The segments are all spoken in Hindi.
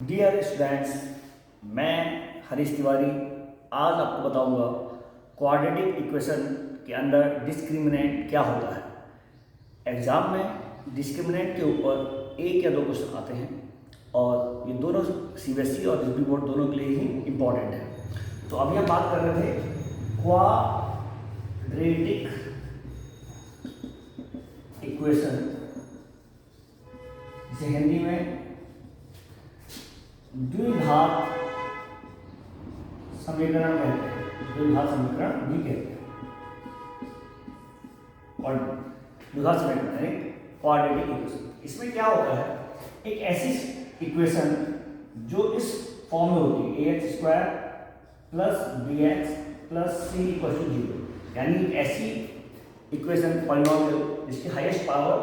डियर स्टूडेंट्स, मैं हरीश तिवारी आज आपको बताऊंगा क्वाड्रेटिक इक्वेशन के अंदर डिस्क्रिमिनेंट क्या होता है। एग्जाम में डिस्क्रिमिनेंट के ऊपर एक या दो क्वेश्चन आते हैं और ये दोनों सीबीएसई और यूपी बोर्ड दोनों के लिए ही इम्पोर्टेंट है। तो अभी हम बात कर रहे थे क्वाड्रेटिक इक्वेशन, जिसे हिंदी में द्विघात समीकरण कहते हैं, द्विघात समीकरण भी कहते हैं। और द्विघात समीकरण यानी क्वाड्रेटिक इक्वेशन, इसमें क्या होता है, एक ऐसी इक्वेशन जो इस फॉर्म में होती है ax square plus bx plus c equal to 0, यानी ऐसी इक्वेशन पॉलिनोमियल जिसकी हाईएस्ट पावर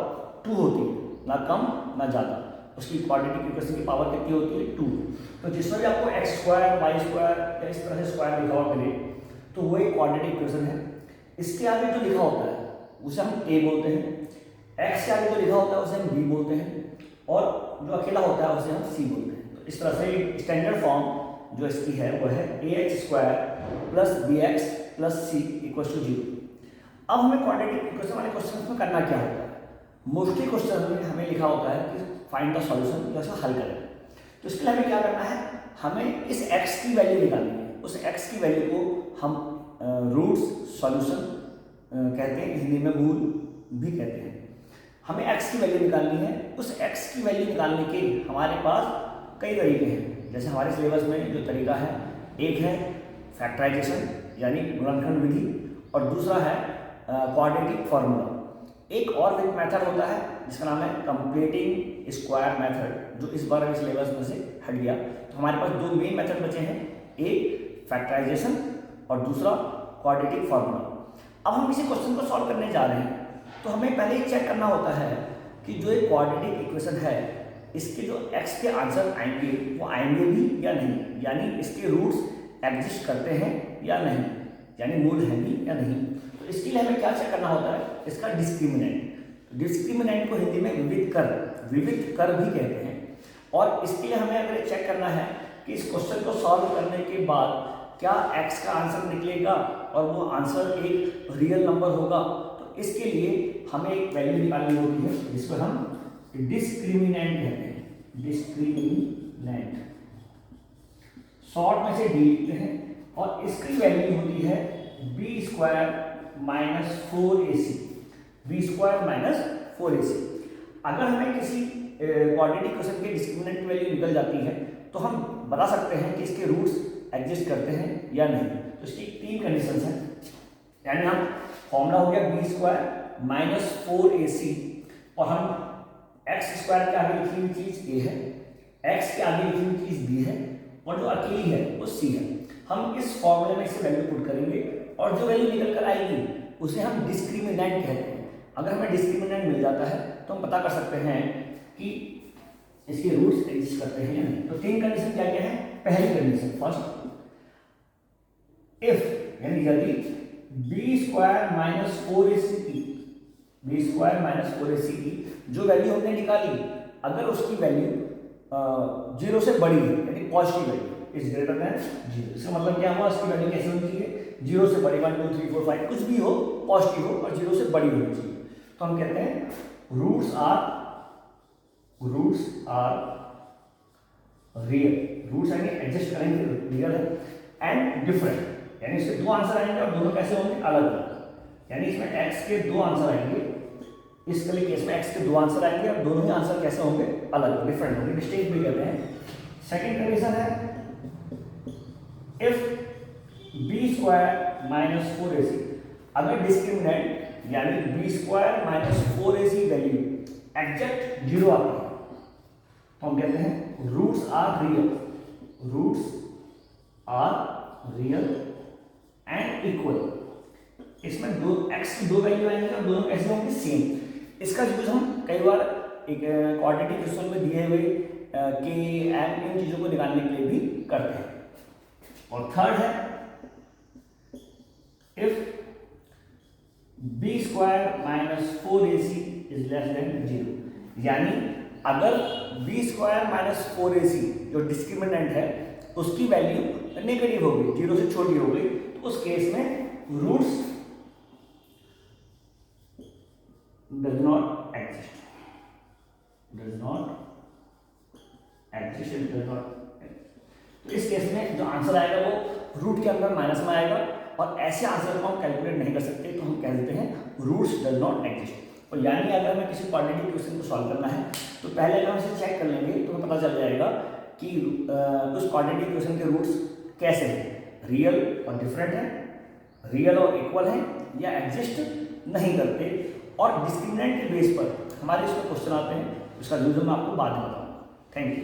2 होती है, ना कम ना ज़्यादा। उसकी क्वाड्रेटिक इक्वेशन की पावर कितनी होती है 2। तो जिसमें भी आपको एक्स स्क्वायर वाई स्क्वायर या इस तरह से स्क्वायर लिखा हुआ मिले तो वो एक क्वाड्रेटिक इक्वेशन है। इसके आगे जो लिखा होता है उसे हम ए बोलते हैं, एक्स के आगे जो लिखा होता है उसे हम बी बोलते हैं, और जो अकेला होता है उसे हम सी बोलते हैं। तो इस तरह से स्टैंडर्ड फॉर्म जो इसकी है वो है a x square plus b x plus c equal to 0। अब हमें क्वाड्रेटिक इक्वेशन वाले क्वेश्चन में करना क्या होता है, मोस्टली क्वेश्चन में हमें लिखा होता है कि फाइंड द सॉल्यूशन, जैसा हल करें। तो इसके लिए हमें क्या करना है, हमें इस x की वैल्यू निकालनी है। उस x की वैल्यू को हम रूट्स सॉल्यूशन कहते हैं, हिंदी में मूल भी कहते हैं। हमें x की वैल्यू निकालनी है। उस x की वैल्यू निकालने के हमारे पास कई तरीके हैं। जैसे हमारे सिलेबस में जो तरीका है, एक है फैक्टराइजेशन यानी गुणनखंड विधि, और दूसरा है क्वाड्रेटिक फॉर्मूला। एक और मेथड होता है जिसका नाम है कंप्लीटिंग स्क्वायर मेथड, जो इस बार अभी सिलेबस में से हट गया। तो हमारे पास दो मेन मेथड बचे हैं, एक फैक्टराइजेशन और दूसरा क्वाड्रेटिक फॉर्मूला। अब हम इसी क्वेश्चन को सॉल्व करने जा रहे हैं, तो हमें पहले ही चेक करना होता है कि जो एक क्वाड्रेटिक इक्वेशन है इसके जो एक्स के आंसर आएंगे वो आएंगे भी या नहीं, यानी इसके रूट्स एग्जिस्ट करते हैं या नहीं, यानी मूल है भी या नहीं। तो इसके लिए हमें क्या चेक करना होता है, इसका डिस्क्रिमिनेंट। डिस्क्रिमिनेंट को हिंदी में विविध कर भी कहते हैं। और इसके लिए हमें अगर चेक करना है कि इस क्वेश्चन को सॉल्व करने के बाद क्या x का आंसर निकलेगा और वो आंसर एक रियल नंबर होगा, तो इसके लिए हमें एक वैल्यू निकालनी होती है जिसको हम डिस्क्रिमिनेंट कहते हैं। डिस्क्रिमिनेंट शॉर्ट में से डी लिखते हैं, और इसकी वैल्यू होती है b square minus 4ac, b square minus 4ac। अगर हमें किसी क्वाड्रेटिक इक्वेशन के डिस्क्रिमिनेंट की वैल्यू निकल जाती है तो हम बता सकते हैं कि इसके रूट्स एग्जिस्ट करते हैं या नहीं। तो इसकी तीन कंडीशंस हैं, यानी हम फॉर्मूला हो गया बी स्क्वायर माइनस 4ac, और हम एक्स स्क्वायर के आगे लिखी हुई चीज ए है, एक्स के आगे लिखी हुई चीज बी है, और जो अकेली है वो सी है। हम इस फॉर्मूले में इसे वैल्यू पुट करेंगे और जो वैल्यू निकल कर आएगी उसे हम डिस्क्रिमिनेंट कहते हैं। अगर हमें डिस्क्रिमिनेंट मिल जाता है तो हम पता कर सकते हैं कि इसके रूट्स एग्जिस्ट करते हैं या नहीं। तो तीन कंडीशन क्या क्या है। पहली कंडीशन फर्स्ट, इफ यानी यदि बी स्क्वायर माइनस 4ac की, बी स्क्वायर माइनस 4ac की जो वैल्यू हमने निकाली, अगर उसकी वैल्यू 0 से बड़ी है यानी positive value is greater than 0। इसका मतलब क्या हुआ, इसकी वैल्यू कैसे होनी चाहिए, 0 से बड़ी, 1 2 3 4 5 कुछ भी हो, पॉजिटिव हो और 0 से बड़ी होनी चाहिए। तो हम कहते हैं रूट्स आर रियल, रूट्स यानी एडजस्ट करेंगे रियल है, एंड डिफरेंट यानी इसके दो आंसर आएंगे और दोनों कैसे होंगे, अलग अलग। यानी इसमें x के दो आंसर आएंगे, इस वाले केस में x के दो आंसर आएंगे और दोनों ही आंसर कैसे होंगे, अलग डिफरेंट होंगे, डिस्टिंक्ट भी कहते हैं। सेकंड कंडीशन है if b square minus 4ac, अगर डिस्क्रिमिनेंट यानी b square minus 4ac value exact 0 आती है तो हम कहते हैं roots are real, roots are real and equal. इसमें दो x की दो वैल्यू आएंगे और दोनों कैसे होंगे, सेम। इसका यूज हम कई बार एक क्वाड्रेटिक इक्वेशन में दिए हुए के एम इन चीजों को निकालने के लिए भी करते हैं। और थर्ड है if b square minus 4ac is less than 0, यानी अगर बी स्क्वायर माइनस 4ac जो डिस्क्रिमिनेंट है उसकी वैल्यू नेगेटिव होगी, 0 से छोटी हो गई, तो उस केस में roots does not exist, does not exist, does not. तो इस केस में जो आंसर आएगा वो रूट के अंदर माइनस में आएगा, और ऐसे आंसर को हम कैलकुलेट नहीं कर सकते, तो हम कह देते हैं रूट्स डज नॉट एग्जिस्ट। और यानी अगर हमें किसी क्वाड्रेटिक क्वेश्चन को सॉल्व करना है तो पहले अगर हम इसे चेक कर लेंगे तो हमें पता चल जाएगा कि उस क्वाड्रेटिक क्वेश्चन के रूट्स कैसे हैं, रियल और डिफरेंट है, रियल और इक्वल है, या एग्जिस्ट नहीं करते। और डिस्क्रिमिनेंट के बेस पर हमारे इसमें क्वेश्चन आते हैं, उसका रीजन मैं आपको बाद में बताऊंगा। Thank you.